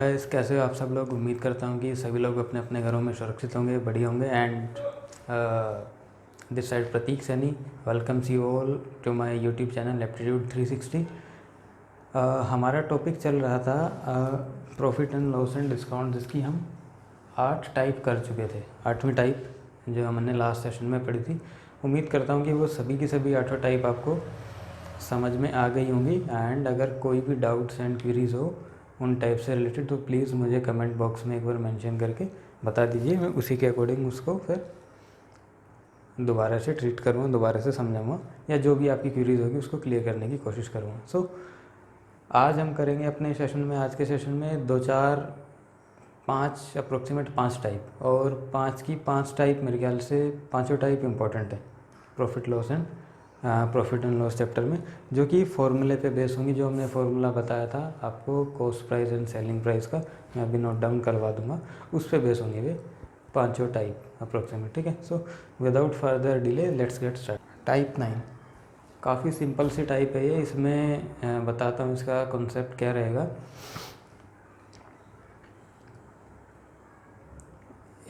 Guys, कैसे हो आप सब लोग। उम्मीद करता हूँ कि सभी लोग अपने अपने घरों में सुरक्षित होंगे, बढ़िया होंगे। And this side Prateek Saini welcomes you all to my YouTube channel aptitude 360। हमारा टॉपिक चल रहा था profit and loss and discount, जिसकी हम 8 टाइप कर चुके थे। 8वीं टाइप जो हमने लास्ट सेशन में पढ़ी थी। उम्मीद करता हूँ कि वो सभी की सभी 8 टाइप आपको समझ में आ गई होंगी। एंड अगर कोई भी डाउट्स एंड क्वेरीज हो उन टाइप से रिलेटेड तो प्लीज़ मुझे कमेंट बॉक्स में एक बार मेंशन करके बता दीजिए। मैं उसी के अकॉर्डिंग उसको फिर दोबारा से ट्रीट करूँगा, दोबारा से समझाऊँगा, या जो भी आपकी क्वेरीज होगी उसको क्लियर करने की कोशिश करूँगा। सो आज हम करेंगे अपने सेशन में, आज के सेशन में 5 अप्रोक्सीमेट 5 टाइप, और 5 की 5 टाइप मेरे ख्याल से पाँचों टाइप इम्पॉर्टेंट है प्रॉफिट एंड लॉस चैप्टर में, जो कि फॉर्मूले पे बेस होंगी। जो हमने फार्मूला बताया था आपको cost price and selling price का, मैं अभी नोट डाउन करवा दूंगा, उस पे बेस होंगे वे पांचों टाइप अप्रोक्सीमेट। ठीक है, so without further delay let's get start. Type 9 काफ़ी सिंपल सी टाइप है ये। इसमें बताता हूँ इसका कॉन्सेप्ट क्या रहेगा।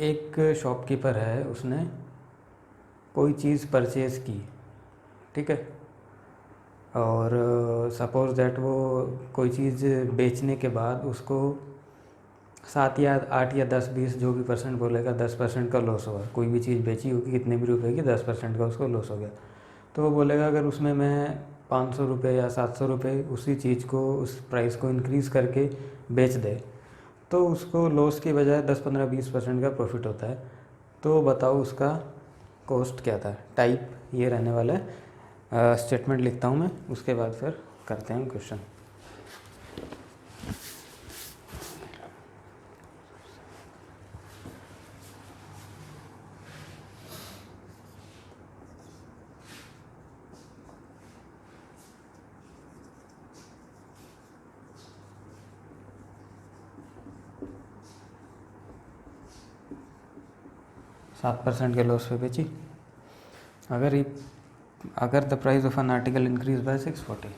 एक शॉपकीपर है, उसने कोई चीज़ परचेज़ की, ठीक है, और सपोज़ दैट वो कोई चीज़ बेचने के बाद उसको 7 या 8 या 10-20 जो भी परसेंट बोलेगा, 10% का लॉस होगा। कोई भी चीज़ बेची होगी कितने भी रुपए की, 10% का उसको लॉस हो गया। तो वो बोलेगा अगर उसमें मैं 500 रुपये या 700 रुपये उसी चीज़ को, उस प्राइस को इंक्रीज़ करके बेच दे, तो उसको लॉस की बजाय 10-15-20% का प्रॉफिट होता है। तो बताओ उसका कॉस्ट क्या था। टाइप ये रहने वाला है। स्टेटमेंट लिखता हूँ मैं, उसके बाद फिर करते हैं क्वेश्चन। सात % के लॉस पे बेची। अगर the price of an article increase by 640,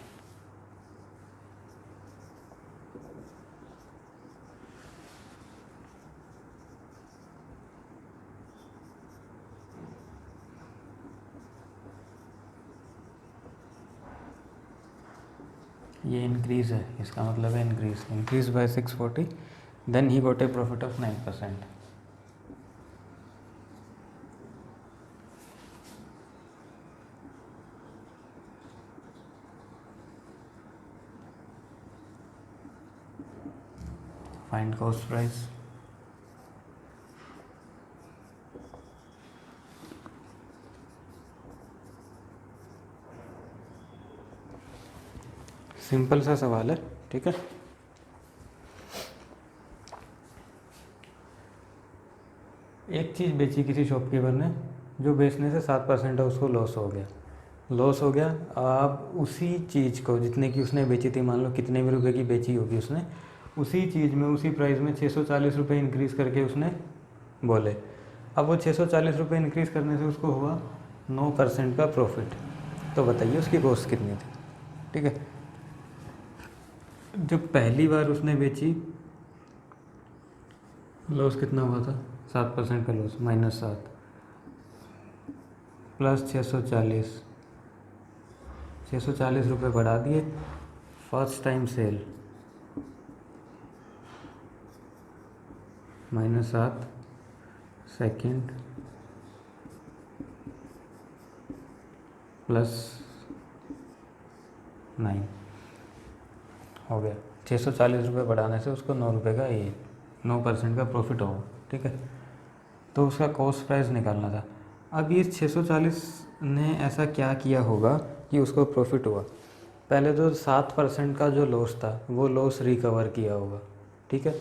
ये इंक्रीज़ है, इसका मतलब है increase by 640, then he got a profit of 9%। Find cost price. Simple सा सवाल है, ठीक है। एक चीज़ बेची किसी शॉपकीपर ने, जो बेचने से 7% है, उसको लॉस हो गया। अब उसी चीज़ को जितने की उसने बेची थी, मान लो कितने भी रुपए की बेची होगी उसने, उसी चीज़ में उसी प्राइस में 640 रुपये इंक्रीज़ करके उसने बोले। अब वो 640 रुपये इंक्रीज़ करने से उसको हुआ 9% का प्रॉफिट। तो बताइए उसकी कॉस्ट कितनी थी। ठीक है, जब पहली बार उसने बेची, लॉस कितना हुआ था, 7% का लॉस, -7 प्लस 640 रुपये बढ़ा दिए। फर्स्ट टाइम सेल -7, सेकेंड +9 हो गया। 640 रुपये बढ़ाने से उसको 9 रुपये का, ये 9% का प्रॉफिट होगा। ठीक है, तो उसका कॉस्ट प्राइस निकालना था। अब ये 640 ने ऐसा क्या किया होगा कि उसको प्रॉफिट हुआ। पहले तो 7% का जो लॉस था वो लॉस रिकवर किया होगा। ठीक है,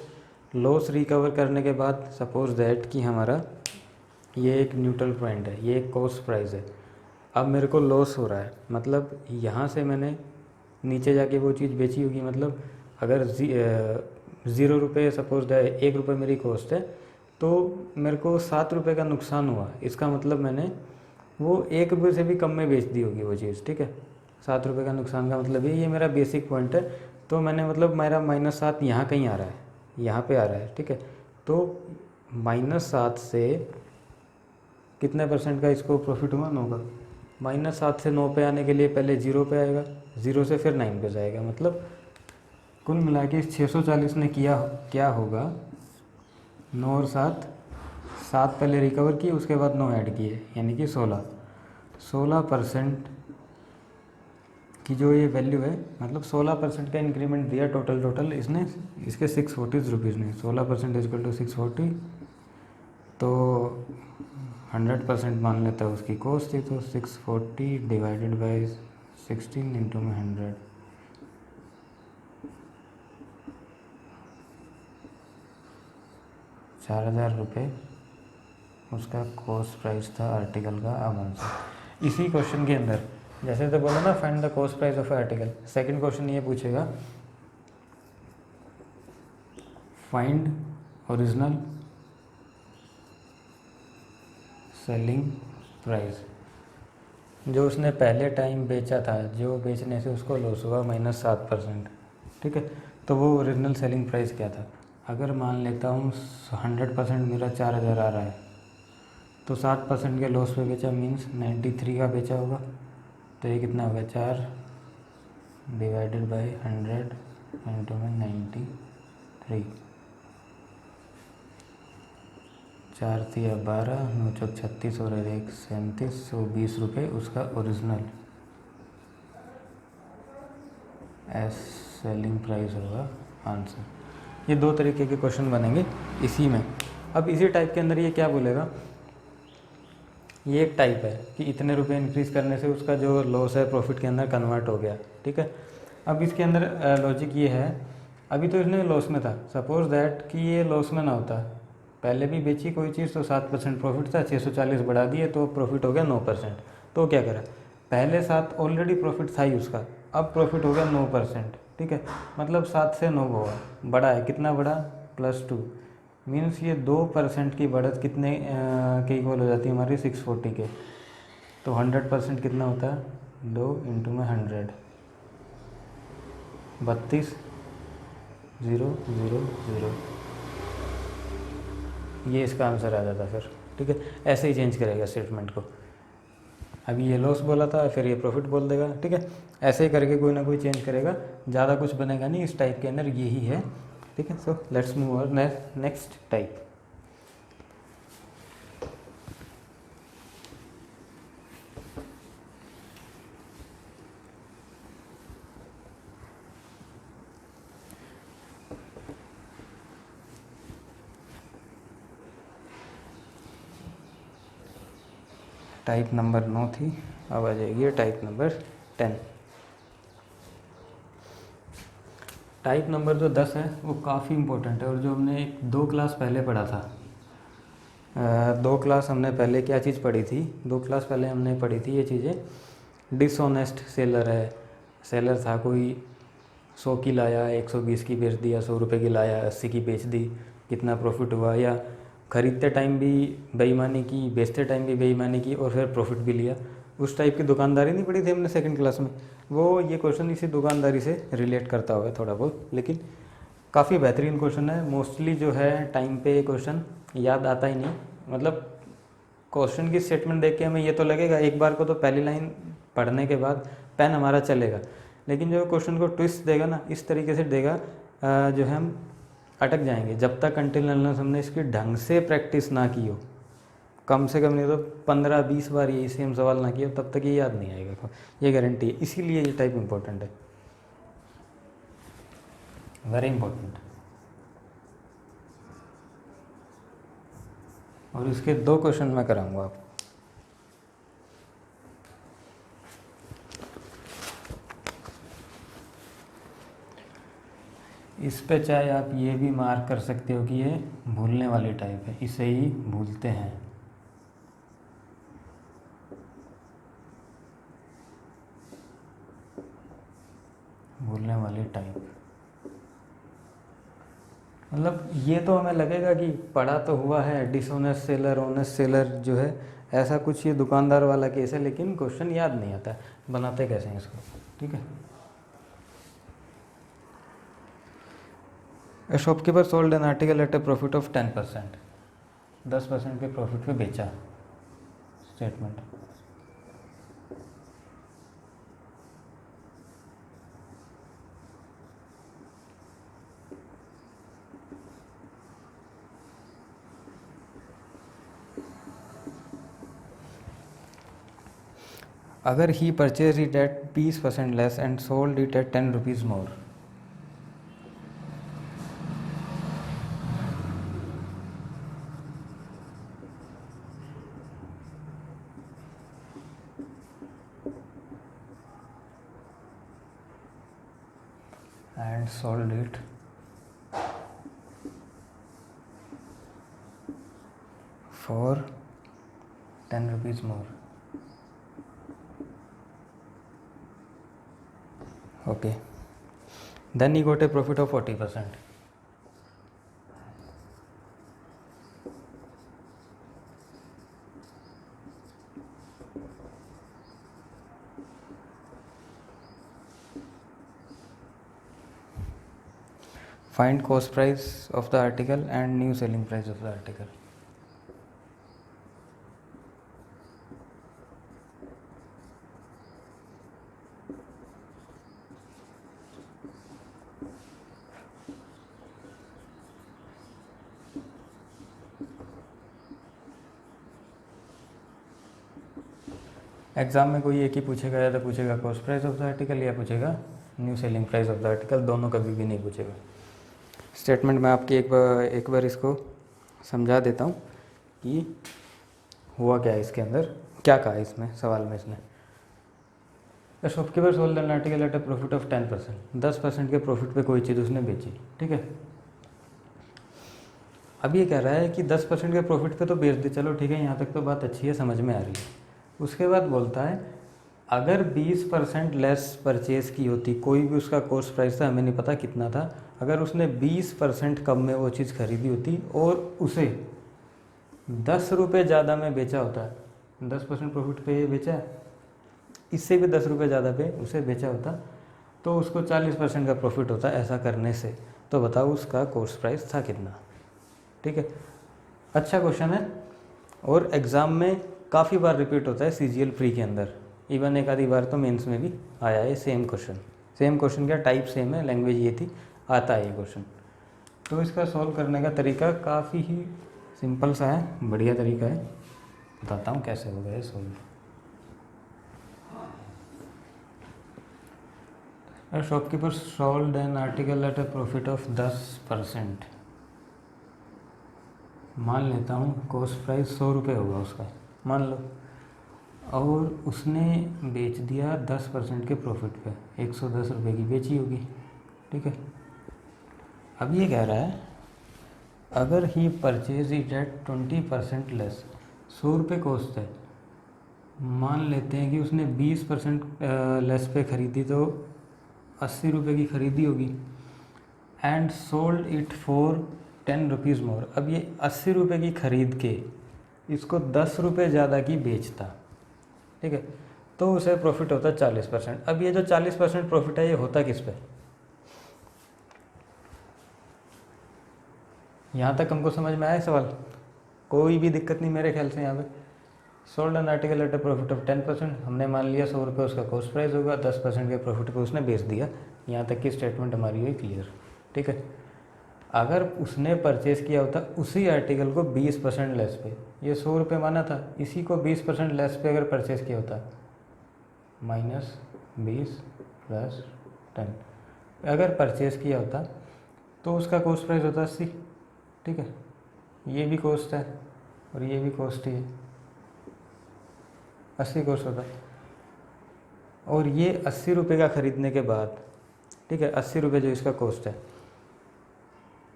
लॉस रिकवर करने के बाद सपोज दैट कि हमारा ये एक न्यूट्रल पॉइंट है, ये एक कॉस्ट प्राइस है। अब मेरे को लॉस हो रहा है, मतलब यहाँ से मैंने नीचे जाके वो चीज़ बेची होगी। मतलब अगर 0 रुपये सपोज दैट 1 रुपये मेरी कॉस्ट है, तो मेरे को 7 रुपये का नुकसान हुआ। इसका मतलब मैंने वो 1 रुपये से भी कम में बेच दी होगी वो चीज़। ठीक है, 7 रुपये का नुकसान का मतलब ये मेरा बेसिक पॉइंट है। तो मैंने मतलब मेरा -7 यहाँ कहीं आ रहा है, यहाँ पे आ रहा है, ठीक है। तो -7 से कितने परसेंट का इसको प्रॉफिट हुआ, 9 का। -7 से 9 पे आने के लिए पहले 0 पे आएगा, 0 से फिर 9 पे जाएगा, मतलब कुल मिला के इस 640 ने किया क्या होगा, 9 और 7, 7 पहले रिकवर किए, उसके बाद 9 ऐड किए, यानी कि 16% की जो ये वैल्यू है, मतलब 16% का इंक्रीमेंट दिया टोटल इसने, इसके 640 रुपीज़ ने। 16% इजकल टू 640, तो 100% मान लेता है उसकी कॉस्ट थी, तो 640 डिवाइडेड बाई 16 इंटू में 100, 4000 रुपये उसका कॉस्ट प्राइस था आर्टिकल का अमाउंट। इसी क्वेश्चन के अंदर जैसे तो बोला ना, find the cost price of article, second question ये पूछेगा, फाइंड ओरिजिनल सेलिंग प्राइस। जो उसने पहले टाइम बेचा था, जो बेचने से उसको लॉस हुआ -7%, ठीक है। तो वो ओरिजिनल सेलिंग प्राइस क्या था। अगर मान लेता हूँ 100% मेरा 4000 आ रहा है, तो 7% के लॉस पे बेचा, मीन्स 93 का बेचा होगा। तो ये कितना होगा, 4 डिवाइडेड बाई 100 इंटू में 93, 4 3 12, 9 चौक 36 और 1 37, 120 रुपये उसका ओरिजिनल एस सेलिंग प्राइस होगा आंसर। ये दो तरीके के क्वेश्चन बनेंगे इसी में। अब इसी टाइप के अंदर ये क्या बोलेगा, ये एक टाइप है कि इतने रुपए इंक्रीज़ करने से उसका जो लॉस है प्रॉफिट के अंदर कन्वर्ट हो गया, ठीक है। अब इसके अंदर लॉजिक ये है, अभी तो इसने लॉस में था, सपोज दैट कि ये लॉस में ना होता, पहले भी बेची कोई चीज़ तो 7% प्रॉफिट था, 640 बढ़ा दिए तो प्रॉफिट हो गया 9%। तो क्या करा, पहले 7 ऑलरेडी प्रॉफिट था ही उसका, अब प्रॉफिट हो गया 9%, ठीक है। मतलब 7 से 9 हुआ, बड़ा है, कितना बड़ा, +2, मीन्स ये 2% की बढ़त कितने के इक्वल हो जाती है हमारी, 640 के। तो 100% कितना होता है, 2 इंटू में 100, 32, 0 0 0, ये इसका आंसर आ जाता फिर, ठीक है। ऐसे ही चेंज करेगा स्टेटमेंट को, अभी ये लॉस बोला था फिर ये प्रॉफिट बोल देगा, ठीक है। ऐसे ही करके कोई ना कोई चेंज करेगा, ज़्यादा कुछ बनेगा नहीं, इस टाइप के अंदर यही है, ठीक है। सो लेट्स मूव और नेक्स्ट टाइप। टाइप नंबर 9 थी, अब आ जाएगी टाइप नंबर 10। टाइप नंबर जो 10 है वो काफ़ी इम्पोर्टेंट है, और जो हमने 2 क्लास पहले पढ़ा था, 2 क्लास हमने पहले क्या चीज़ पढ़ी थी, 2 क्लास पहले हमने पढ़ी थी ये चीज़ें। डिसऑनेस्ट सेलर है, सेलर था कोई 100 की लाया, 120 की बेच दिया, 100 रुपये की लाया, 80 की बेच दी, कितना प्रॉफिट हुआ। या ख़रीदते टाइम भी बेईमानी की, बेचते टाइम भी बेईमानी की, और फिर प्रॉफिट भी लिया। उस टाइप की दुकानदारी नहीं पढ़ी थी हमने सेकंड क्लास में, वो ये क्वेश्चन इसी दुकानदारी से रिलेट करता हुआ थोड़ा बहुत, लेकिन काफ़ी बेहतरीन क्वेश्चन है। मोस्टली जो है टाइम पे ये क्वेश्चन याद आता ही नहीं, मतलब क्वेश्चन की स्टेटमेंट देख के हमें ये तो लगेगा एक बार को तो पहली लाइन पढ़ने के बाद पेन हमारा चलेगा, लेकिन जो क्वेश्चन को ट्विस्ट देगा ना, इस तरीके से देगा जो है हम अटक जाएंगे, जब तक अनटिल अनलेस हमने इसकी ढंग से प्रैक्टिस ना की हो, कम से कम नहीं तो 15-20 बार यही सेम सवाल ना किया, तब तक ये याद नहीं आएगा, ये गारंटी है। इसीलिए ये टाइप इम्पोर्टेंट है, वेरी इंपॉर्टेंट। और इसके 2 क्वेश्चन मैं कराऊंगा आपको। इस पे चाहे आप ये भी मार्क कर सकते हो कि ये भूलने वाली टाइप है, इसे ही भूलते हैं। भूलने वाली टाइप, मतलब ये तो हमें लगेगा कि पढ़ा तो हुआ है, डिसऑनेस्ट सेलर, ऑनेस्ट सेलर जो है, ऐसा कुछ ये दुकानदार वाला केस है, लेकिन क्वेश्चन याद नहीं आता बनाते कैसे हैं इसको, ठीक है। A shopkeeper sold an article at a profit of 10%, 10% के प्रॉफिट पे बेचा। स्टेटमेंट अगर he purchase it at 20% less and sold it at 10 rupees more, and sold it for 10 rupees more. Okay, then he got a profit of 40%. Find cost price of the article and new selling price of the article. Exam में कोई एक ही पूछेगा, या तो पूछेगा cost price of the article या पूछेगा new selling price of the article, दोनों कभी भी नहीं पूछेगा। स्टेटमेंट में आपकी एक बार इसको समझा देता हूँ कि हुआ क्या है इसके अंदर, क्या कहा है इसमें सवाल में इसने। The shopkeeper sold an article at a profit of 10%, 10% के प्रॉफिट पे कोई चीज़ उसने बेची, ठीक है। अब ये कह रहा है कि 10% के प्रॉफिट पे तो बेच दे, चलो ठीक है, यहाँ तक तो बात अच्छी है, समझ में आ रही है। उसके बाद बोलता है अगर 20% लेस परचेज की होती, कोई भी उसका कॉस्ट प्राइस था, हमें नहीं पता कितना था, अगर उसने 20% कम में वो चीज़ खरीदी होती और उसे 10 रुपये ज़्यादा में बेचा होता, 10% प्रॉफिट पे ये बेचा, इससे भी 10 रुपये ज़्यादा पे उसे बेचा होता, तो उसको 40% का प्रॉफिट होता ऐसा करने से। तो बताओ उसका कॉस्ट प्राइस था कितना, ठीक है। अच्छा क्वेश्चन है और एग्ज़ाम में काफ़ी बार रिपीट होता है CGL प्री के अंदर, इवन एक आधी बार तो मेंस में भी आया है सेम क्वेश्चन क्या टाइप सेम है, लैंग्वेज ये थी, आता है ये क्वेश्चन। तो इसका सॉल्व करने का तरीका काफ़ी ही सिंपल सा है, बढ़िया तरीका है, बताता हूँ कैसे होगा ये solve. Shopkeeper sold an article at a profit of 10%, मान लेता हूँ कॉस्ट प्राइस 100 रुपये होगा उसका, मान लो, और उसने बेच दिया 10% के प्रॉफिट पे, 110 रुपये की बेची होगी, ठीक है। अब ये कह रहा है अगर he purchase it at 20% less, 100 रुपये कॉस्ट है, मान लेते हैं कि उसने 20% लेस पे ख़रीदी तो 80 रुपये की ख़रीदी होगी, and sold it for 10 rupees मोर। अब ये 80 रुपये की ख़रीद के इसको 10 रुपये ज़्यादा की बेचता, ठीक है, तो उसे प्रॉफिट होता 40%। अब ये जो 40% प्रॉफिट है ये होता किस पे, यहाँ तक हमको समझ में आया सवाल, कोई भी दिक्कत नहीं मेरे ख्याल से। यहाँ पे sold an article at a profit of 10%, हमने मान लिया 100 रुपये उसका कॉस्ट प्राइस होगा, 10% के प्रॉफिट पे उसने बेच दिया, यहाँ तक की स्टेटमेंट हमारी हुई क्लियर, ठीक है। अगर उसने परचेज़ किया होता उसी आर्टिकल को 20% लेस पे, ये 100 रुपये माना था, इसी को 20% लेस पे अगर परचेज़ किया होता, -20 + 10, अगर परचेज़ किया होता तो उसका कॉस्ट प्राइस होता 80, ठीक है। ये भी कॉस्ट है और ये भी कॉस्ट ही है, 80 कॉस्ट होता, और ये 80 रुपये का ख़रीदने के बाद, ठीक है, 80 रुपये जो इसका कॉस्ट है,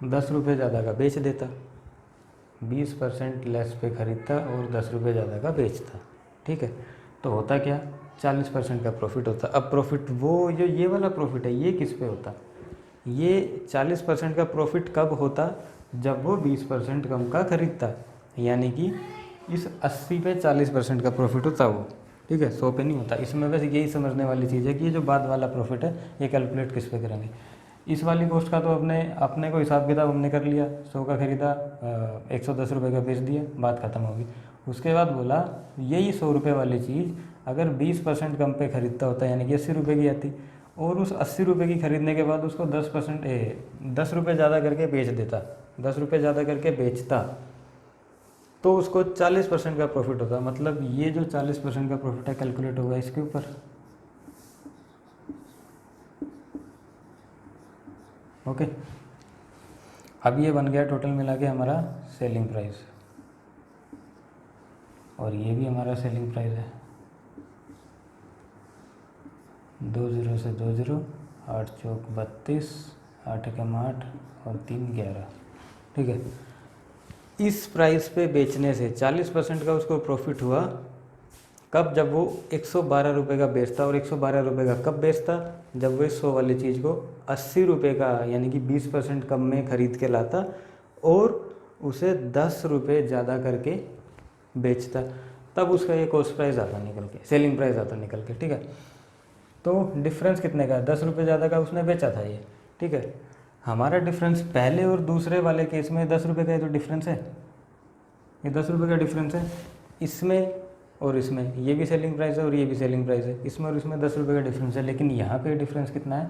10 रुपये ज़्यादा का बेच देता, 20% लेस पे ख़रीदता और 10 रुपये ज़्यादा का बेचता, ठीक है। तो होता क्या, 40% का प्रॉफिट होता। अब प्रॉफिट वो जो ये वाला प्रॉफिट है ये किस पे होता, ये 40% का प्रॉफिट कब होता, जब वो 20% कम का ख़रीदता, यानी कि इस 80 पे 40% का प्रॉफिट होता वो, ठीक है, 100 पे नहीं होता। इसमें बस यही समझने वाली चीज़ है कि ये जो बाद वाला प्रॉफिट है ये कैलकुलेट किस पे करेंगे, इस वाली कॉस्ट का तो अपने अपने को हिसाब किताब हमने कर लिया, 100 का खरीदा, 110 रुपये का बेच दिया, बात ख़त्म होगी। उसके बाद बोला यही 100 रुपये वाली चीज़ अगर 20% कम पे ख़रीदता होता, यानी कि 80 रुपये की आती, और उस 80 रुपये की ख़रीदने के बाद उसको 10 रुपये ज़्यादा करके बेच देता, 10 रुपये ज़्यादा करके बेचता, तो उसको 40% का प्रॉफिट होता। मतलब ये जो 40% का प्रॉफिट है कैलकुलेट होगा इसके ऊपर। ओके, अब ये बन गया टोटल मिला के हमारा सेलिंग प्राइस, और ये भी हमारा सेलिंग प्राइस है। 2 0 से 2 0, 8 चौक 32, 8 एकम 8 और 3 11। ठीक है, इस प्राइस पे बेचने से 40% का उसको प्रॉफिट हुआ। कब? जब वो 112 रुपये का बेचता, और 112 रुपये का कब बेचता? जब वो 100 वाली चीज़ को 80 रुपये का, यानी कि 20% कम में ख़रीद के लाता और उसे 10 रुपये ज़्यादा करके बेचता, तब उसका ये कॉस्ट प्राइस आता निकल के, सेलिंग प्राइस आता निकल के। ठीक है, तो डिफरेंस कितने का? 10 रुपये ज़्यादा का उसने बेचा था ये। ठीक है, हमारा डिफरेंस पहले और दूसरे वाले केस में 10 रुपये का ही तो डिफरेंस है, ये 10 रुपये का डिफरेंस है। इसमें और इसमें ये भी सेलिंग प्राइस है और ये भी सेलिंग प्राइस है, इसमें और इसमें 10 रुपये का डिफरेंस है, लेकिन यहाँ पे डिफरेंस कितना है?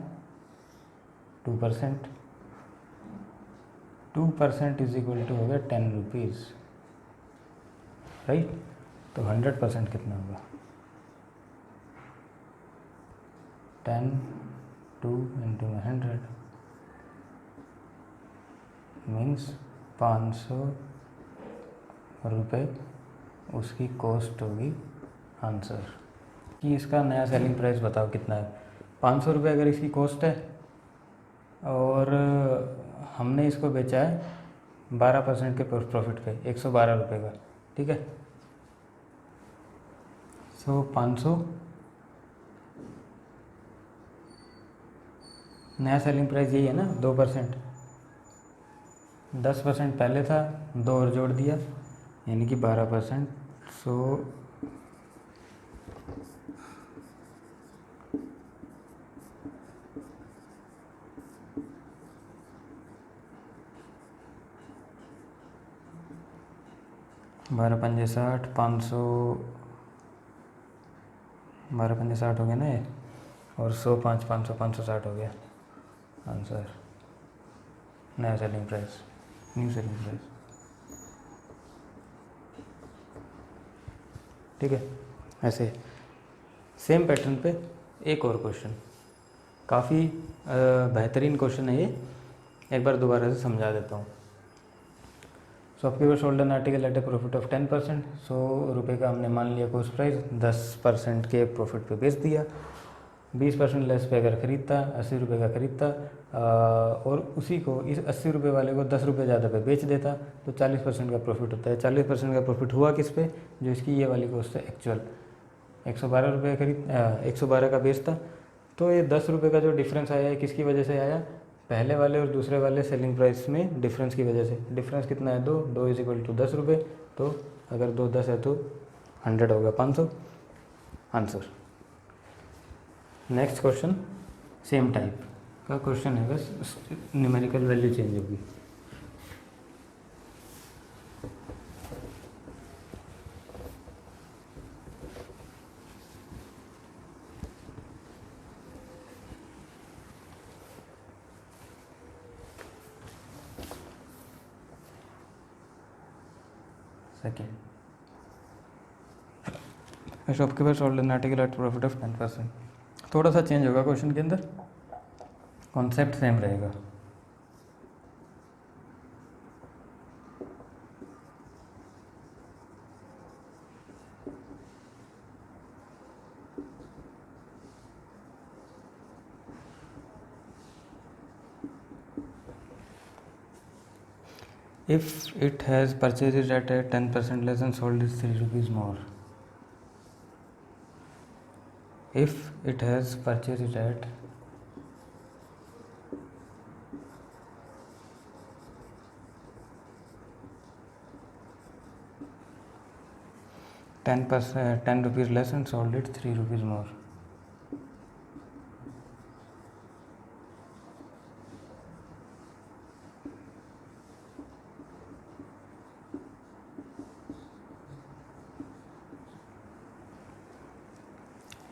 2%। 2% इज इक्वल टू हो गया 10 रुपीज़, राइट। तो 100% कितना होगा? 10 2 इंटू 100 मीन्स 500 रुपये उसकी कॉस्ट होगी। आंसर कि इसका नया सेलिंग प्राइस बताओ कितना है? 500 रुपये अगर इसकी कॉस्ट है और हमने इसको बेचा है 12% के प्रॉफिट पे 112 रुपये का। ठीक है, सो 500 नया सेलिंग प्राइस यही है ना, 2%। 10% पहले था, 2 और जोड़ दिया, यानी कि 12%। सो 12 पंजे 60, 500, 12 पंजे 60 हो गया ना ये, और 100 5 500 560 हो गया आंसर। नया selling price, new selling price. ठीक है, ऐसे सेम पैटर्न पे एक और क्वेश्चन, काफ़ी बेहतरीन क्वेश्चन है ये, एक बार दोबारा से समझा देता हूँ। Shopkeeper sold an article at a profit of 10%। 100 रुपये का हमने मान लिया कॉस्ट प्राइस, 10% के प्रॉफिट पे बेच दिया। 20% लेस पे अगर ख़रीदता, 80 रुपये का ख़रीदता और उसी को इस 80 रुपये वाले को 10 रुपये ज़्यादा पे बेच देता, तो 40% का प्रॉफिट होता है। 40% का प्रॉफिट हुआ किस पे? जो इसकी ये वाली कॉस्ट है एक्चुअल। 112 रुपये 112 का बेचता, तो ये 10 रुपये का जो डिफरेंस आया है किसकी वजह से आया? पहले वाले और दूसरे वाले सेलिंग प्राइस में डिफरेंस की वजह से। डिफरेंस कितना है? 2 इज इक्वल टू 10 रुपये, तो अगर 2 10 है तो 100 होगा 500 answer. Next question same type का क्वेश्चन है, बस न्यूमेरिकल वैल्यू चेंज होगी। Second, shopkeeper sold an article at profit of 10%। थोड़ा सा चेंज होगा क्वेश्चन के अंदर, कॉन्सेप्ट सेम रहेगा। If it has purchased it at a 10% less and sold it 3 rupees more. If it has purchased it at 10 rupees less and sold it 3 rupees more.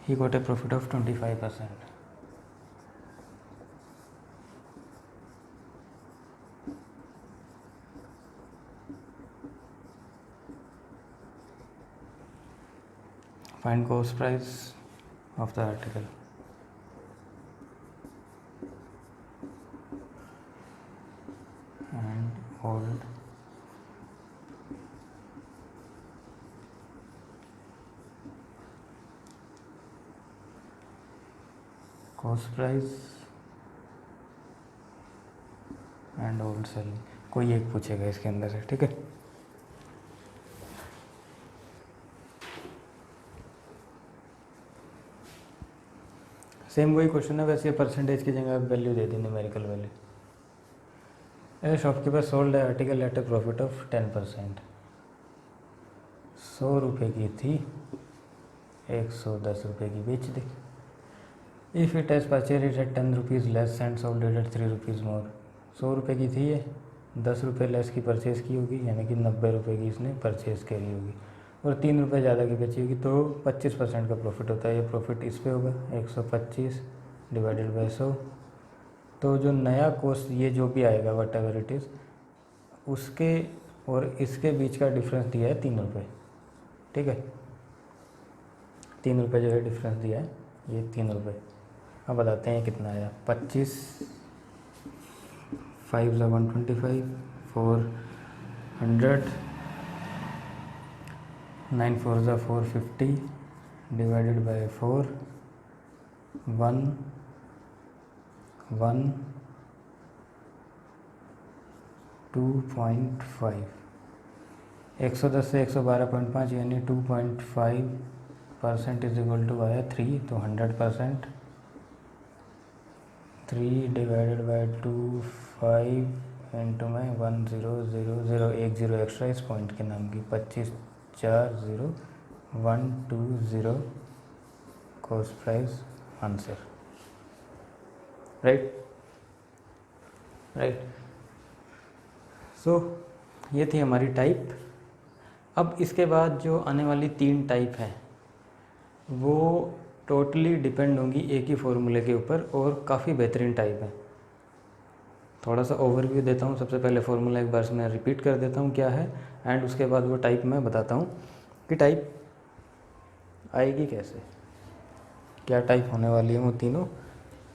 he got a profit of 25%. Find cost price of the article. And hold cost price and hold selling, कोई एक पूछेगा इसके अंदर से, ठीक है। Same वही question है, वैसे परसेंटेज की जगह वैल्यू दे दी, numerical value. A shopkeeper sold article at a profit of 10%। 100 रुपये की थी, 110 रुपये की बेच दी। If it has purchase it at 10 rupees less and sold it at 3 rupees more. 100 रुपये की थी ये, 10 रुपये लेस की परचेज़ की होगी, यानी कि 90 रुपये की इसने परचेज़ करी होगी, और 3 रुपये ज़्यादा की बची होगी, तो 25% का प्रॉफिट होता है। ये प्रॉफिट इस पे होगा 125 डिवाइडेड बाई 100। तो जो नया कोस्ट ये जो भी आएगा वट एवर इट इज़, उसके और इसके बीच का डिफरेंस दिया है 3 रुपये, ठीक है। 3 रुपये जो है डिफरेंस दिया है, ये 3 रुपये। अब बताते हैं कितना आया। 25, 5 ज़ा 125, 400, 9 4 ज़ा 450 डिवाइडेड बाई 4, 1 1 2.5। 110 से 112.5 यानी 2.5% इज इक्वल टू आया 3, तो 100%। 3 डिवाइडेड बाई 2, 5 इंटू में 1 0 0 0, 1 0 एक्स्ट्रा इस पॉइंट के नाम की, 25 4 0 1 2 0 कॉस्ट प्राइस आंसर। राइट। सो ये थी हमारी टाइप। अब इसके बाद जो आने वाली 3 टाइप हैं वो टोटली डिपेंड होंगी एक ही फॉर्मूले के ऊपर, और काफ़ी बेहतरीन टाइप है। थोड़ा सा ओवरव्यू देता हूँ। सबसे पहले फार्मूला एक बार से मैं रिपीट कर देता हूँ क्या है, एंड उसके बाद वो टाइप मैं बताता हूँ कि टाइप आएगी कैसे, क्या टाइप होने वाली है वो तीनों,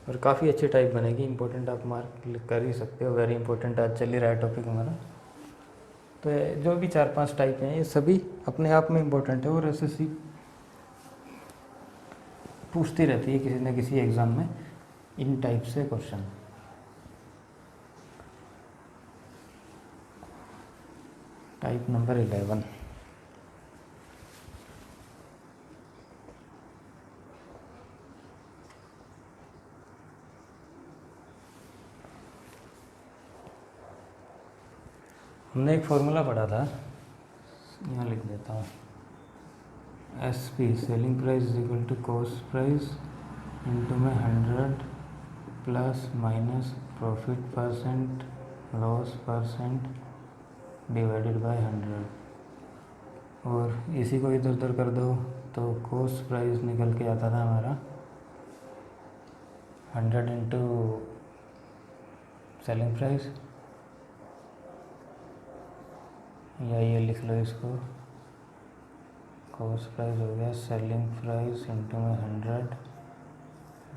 और काफ़ी अच्छी टाइप बनेगी। इंपॉर्टेंट आप मार्क कर ही सकते हो, वेरी इंपॉर्टेंट आज चल ही रहा है टॉपिक हमारा। तो जो भी 4-5 टाइप हैं ये सभी अपने आप में इम्पोर्टेंट है, और एसएससी पूछती रहती है किसी न किसी एग्ज़ाम में इन टाइप से क्वेश्चन। टाइप नंबर 11, हमने एक फॉर्मूला पढ़ा था, यहाँ लिख देता हूँ। SP selling price is equal to cost price into में 100 plus minus profit percent loss percent divided by 100, और इसी को इधर उधर कर दो तो कॉस्ट प्राइस निकल के आता था हमारा 100 इंटू सेलिंग प्राइस, या ये लिख लो इसको, कॉस्ट प्राइस हो गया सेलिंग प्राइस इंटू में 100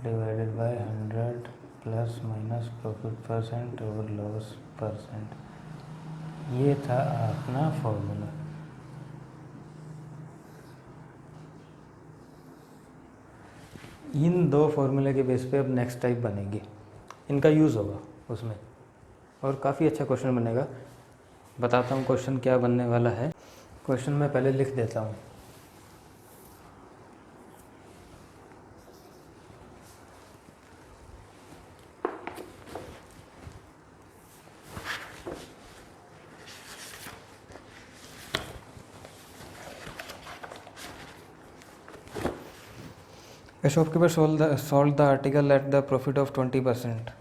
divided by 100 plus minus profit percent और लॉस परसेंट। ये था अपना फॉर्मूला। इन 2 फॉर्मूले के बेस पे अब नेक्स्ट टाइप बनेगी, इनका यूज़ होगा उसमें, और काफ़ी अच्छा क्वेश्चन बनेगा। बताता हूँ क्वेश्चन क्या बनने वाला है। क्वेश्चन मैं पहले लिख देता हूँ। A shopkeeper sold the article at the profit of 20%.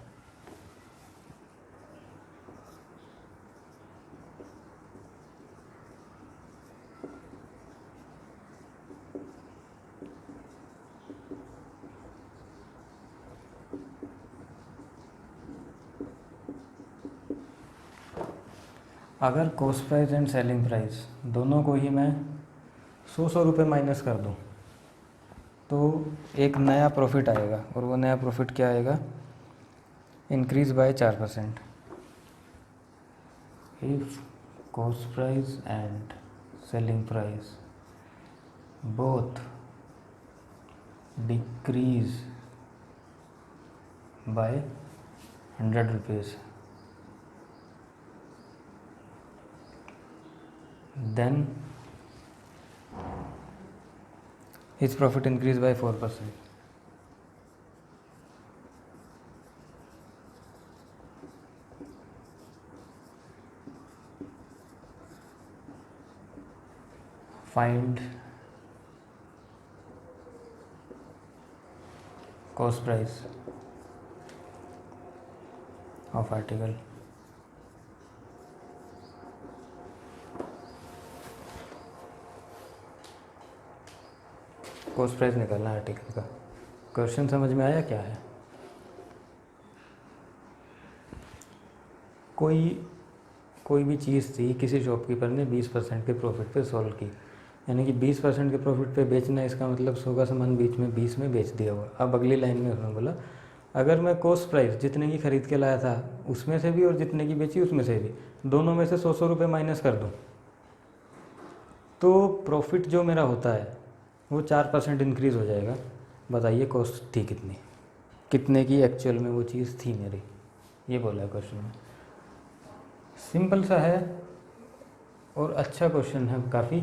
अगर cost price and selling price दोनों को ही मैं 100 रुपये माइनस कर दूँ तो एक नया प्रॉफिट आएगा, और वो नया प्रॉफिट क्या आएगा? Increase by 4%। If cost price and selling price both decrease by 100 rupees, then his profit increased by 4%. Find cost price of article. Cost price निकालना आर्टिकल का। क्वेश्चन समझ में आया क्या है? कोई भी चीज़ थी, किसी शॉपकीपर ने 20% के प्रॉफिट पे सोल्व की, यानी कि 20% के प्रॉफिट पे बेचना, इसका मतलब 100 का सामान बीच में 20 में बेच दिया हुआ। अब अगली लाइन में उसने बोला अगर मैं कॉस्ट प्राइस जितने की ख़रीद के लाया था उसमें से भी और जितने की बेची उसमें से भी, दोनों में से 100 रुपये माइनस कर दूँ तो प्रॉफिट जो मेरा होता है वो 4% इंक्रीज़ हो जाएगा। बताइए कॉस्ट थी कितनी, कितने की एक्चुअल में वो चीज़ थी मेरी, ये बोला है क्वेश्चन में। सिंपल सा है और अच्छा क्वेश्चन है काफ़ी।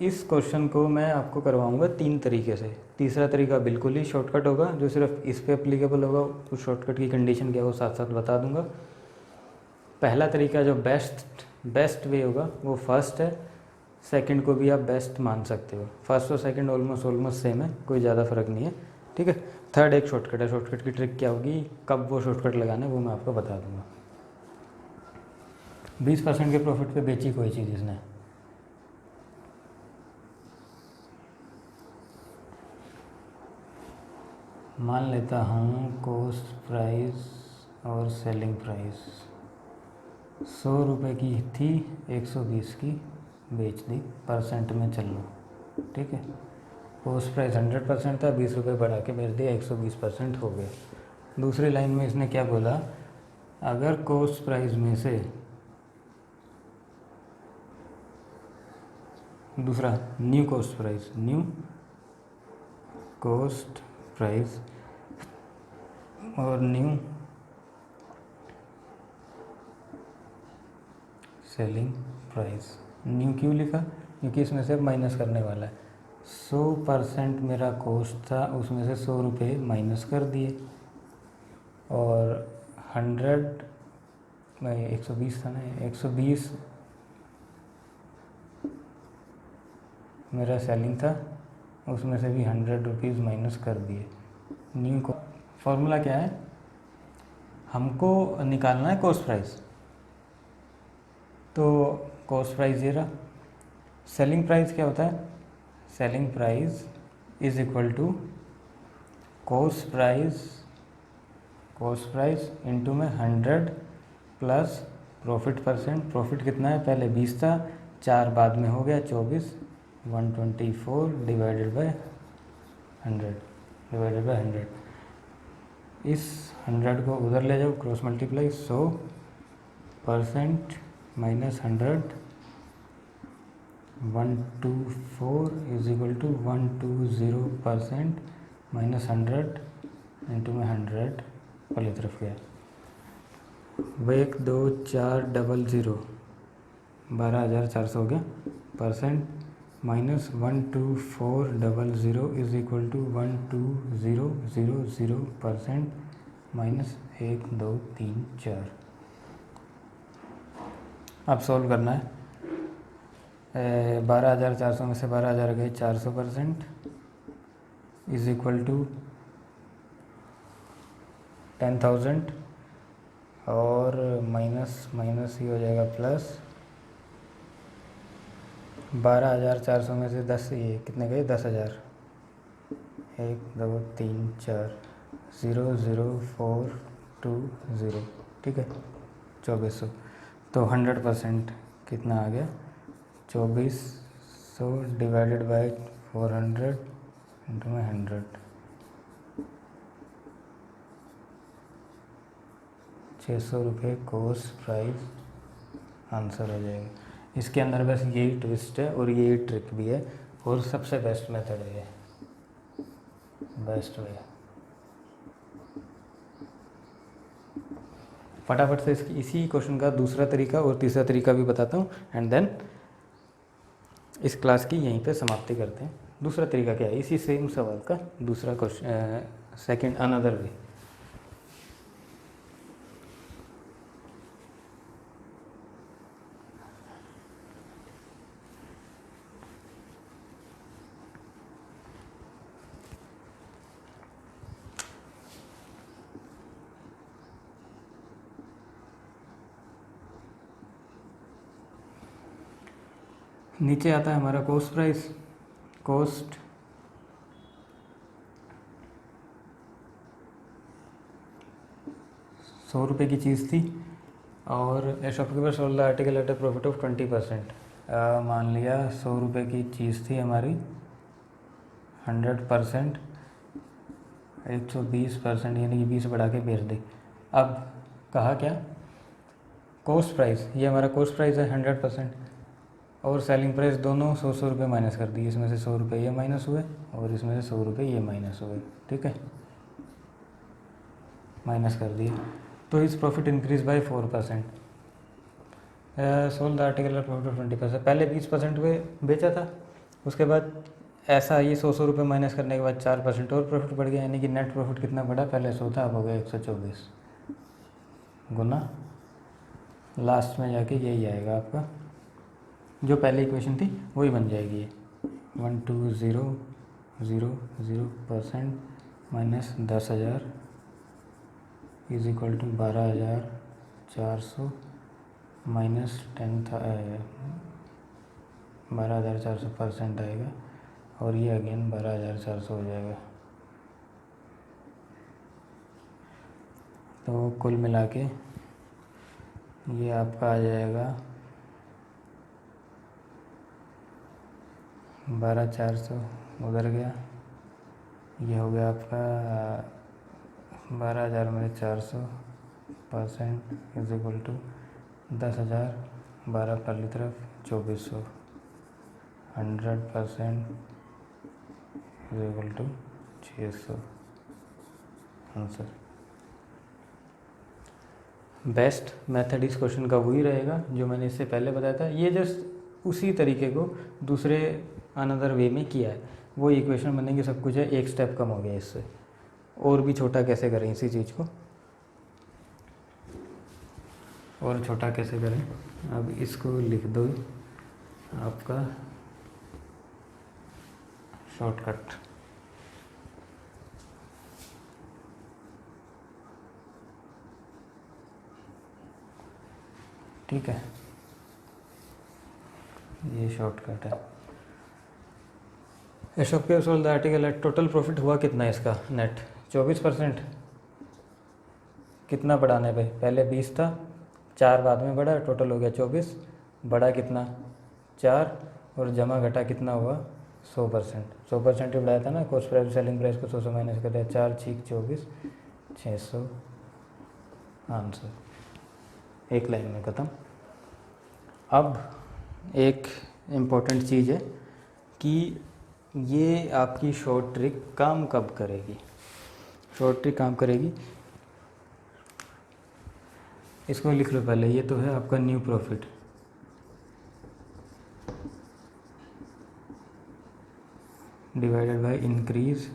इस क्वेश्चन को मैं आपको करवाऊंगा 3 तरीके से। तीसरा तरीका बिल्कुल ही शॉर्टकट होगा, जो सिर्फ इस पे एप्लीकेबल होगा। उस शॉर्टकट की कंडीशन क्या है वो साथ साथ बता दूंगा। पहला तरीका जो बेस्ट वे होगा वो फर्स्ट है, सेकंड को भी आप बेस्ट मान सकते हो। फर्स्ट और सेकंड ऑलमोस्ट सेम है, कोई ज़्यादा फ़र्क नहीं है, ठीक है। थर्ड एक शॉर्टकट है। शॉर्टकट की ट्रिक क्या होगी, कब वो शॉर्टकट लगाना है वो मैं आपको बता दूंगा। 20% के प्रॉफिट पे बेची कोई चीज़ इसने, मान लेता हूँ कॉस्ट प्राइस और सेलिंग प्राइस 100 रुपये की थी, 120 की बेच दी, परसेंट में चल लो, ठीक है। कॉस्ट प्राइस 100% था, 20 रुपये बढ़ा के बेच दिया, 120% हो गया। दूसरी लाइन में इसने क्या बोला, अगर कॉस्ट प्राइस में से दूसरा न्यू कॉस्ट प्राइस और न्यू सेलिंग प्राइस। न्यू क्यों लिखा, क्योंकि इसमें से माइनस करने वाला है। 100% मेरा कॉस्ट था, उसमें से 100 रुपये माइनस कर दिए, और 120 था ना, 120 मेरा सेलिंग था, उसमें से भी 100 रुपीज़ माइनस कर दिए। न्यू को फॉर्मूला क्या है, हमको निकालना है कॉस्ट प्राइस, तो कॉस्ट प्राइस ये रहा। सेलिंग प्राइस क्या होता है, selling price is equal to cost price into में 100 प्लस प्रॉफिट परसेंट। प्रॉफिट कितना है, पहले 20 था, 4 बाद में हो गया 24, 124 डिवाइडेड बाय 100 इस 100 को उधर ले जाओ, cross multiply. 100% minus 100, 124 is equal to 120% minus 100 into में 100 वाली तरफ गया। 1 2 4 00 12,400 हो गया, percent minus 12400 is equal to 12000% minus 1 2 3 4। अब सॉल्व करना है। 12,400 में से 12,000 गए, 400% इज इक्वल टू 10,000, और माइनस माइनस ही हो जाएगा प्लस। 12,400 में से 10, ये कितने गए, 10,000, 1 2 3 4 0 0 4 2 0, ठीक है, 2400। तो 100% कितना आ गया, 2400 डिवाइडेड बाई 400 इंटू में 100, 600 रुपये कॉस्ट प्राइस आंसर हो जाएगा। इसके अंदर बस यही ट्विस्ट है और यही ट्रिक भी है और सबसे बेस्ट मेथड है ये, बेस्ट वे। फटाफट से इसी क्वेश्चन का दूसरा तरीका और तीसरा तरीका भी बताता हूँ एंड देन इस क्लास की यहीं पे समाप्ति करते हैं। दूसरा तरीका क्या है, इसी सेम सवाल का दूसरा क्वेश्चन, सेकंड अनदर वे। नीचे आता है हमारा कॉस्ट प्राइस, कॉस्ट ₹100 की चीज़ थी और ए shopkeeper sold the article at a profit of 20%। मान लिया ₹100 की चीज़ थी हमारी, 100% 120% यानी कि 20 बढ़ा के बेच दी। अब कहा क्या, कॉस्ट प्राइस, ये हमारा कॉस्ट प्राइस है 100% और सेलिंग प्राइस दोनों 100 रुपये माइनस कर दिए, इसमें से 100 रुपये ये माइनस हुए और इसमें से 100 रुपये ये माइनस हुए, ठीक है, माइनस कर दिए। तो इस profit increase by 4%। Sold the article profit of 20%, पहले 20% पे बेचा था, उसके बाद ऐसा ये 100 रुपये माइनस करने के बाद 4% और प्रॉफिट बढ़ गया, यानी कि नेट प्रॉफिट कितना बढ़ा, पहले 100 था अब हो गया 124 गुना, लास्ट में जाके यही आएगा आपका, जो पहले इक्वेशन थी वही बन जाएगी ये 1200% minus 10,000 is equal to 12,400 minus 12,400% आएगा और ये अगेन 12,400 हो जाएगा। तो कुल मिला के ये आपका आ जाएगा 12,400 उधर गया, ये हो गया आपका 12,000 में 400% इज इक्वल टू 10,000, 12 पहली तरफ 2400, 100% is equal to 600 answer. Best method इस क्वेश्चन का वही रहेगा जो मैंने इससे पहले बताया था, ये जस्ट उसी तरीके को दूसरे अनदर वे में किया है, वो इक्वेशन बनेगी, सब कुछ है, एक स्टेप कम हो गया इससे। और भी छोटा कैसे करें इसी चीज़ को, और छोटा कैसे करें, अब इसको लिख दो आपका शॉर्टकट, ठीक है, ये शॉर्टकट है। Shopkeeper sold the article at, total profit हुआ कितना इसका नेट, 24%। कितना बढ़ाने पे, पहले 20 था, 4 बाद में बढ़ा, टोटल हो गया 24, बढ़ा कितना 4 और जमा घटा कितना हुआ 100%। 100% ही बढ़ाया था ना, कॉस्ट प्राइस सेलिंग प्राइस को 100 माइनस कर दिया, 4 छीक 24, 600 आंसर, एक लाइन में ख़त्म। अब एक इम्पोर्टेंट चीज़ है कि ये आपकी शॉर्ट ट्रिक काम कब करेगी, शॉर्ट ट्रिक काम करेगी, इसको लिख लो पहले, ये तो है आपका new profit, divided by increase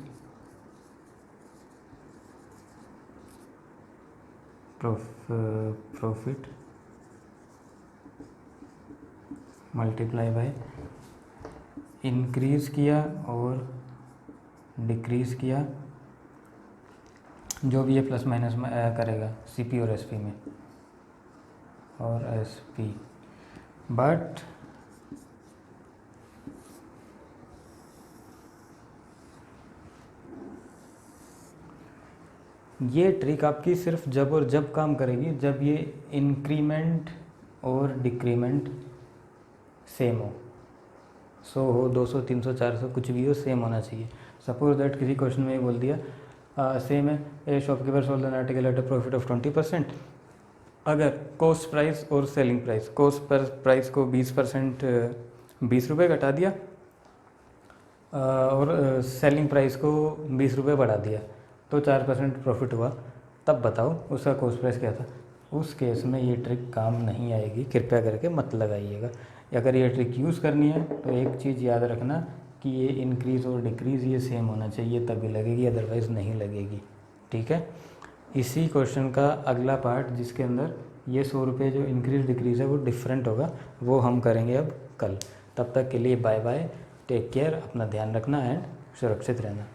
profit multiply by increase किया और डिक्रीज़ किया, जो भी ये प्लस माइनस में करेगा सीपी और एसपी में और एसपी, बट ये ट्रिक आपकी सिर्फ जब और जब काम करेगी जब ये इंक्रीमेंट और डिक्रीमेंट सेम हो, 100 हो, 200, 300, 400 कुछ भी हो, सेम होना चाहिए। सपोज दैट किसी क्वेश्चन में ये बोल दिया सेम है, a shopkeeper sold an article at a profit of 20%। अगर कॉस्ट प्राइस और selling price, cost per price को 20% 20 रुपये घटा दिया और सेलिंग प्राइस को 20 रुपये बढ़ा दिया तो 4% प्रॉफिट हुआ, तब बताओ उसका कॉस्ट प्राइस क्या था। उस केस में ये ट्रिक काम नहीं आएगी, कृपया करके मत लगाइएगा। अगर ये ट्रिक यूज़ करनी है तो एक चीज़ याद रखना कि ये इंक्रीज़ और डिक्रीज़ ये सेम होना चाहिए, तभी लगेगी, अदरवाइज़ नहीं लगेगी। ठीक है। इसी क्वेश्चन का अगला पार्ट जिसके अंदर ये 100 रुपये जो इंक्रीज डिक्रीज़ है वो डिफरेंट होगा, वो हम करेंगे अब कल। तब तक के लिए बाय बाय, टेक केयर, अपना ध्यान रखना एंड सुरक्षित रहना।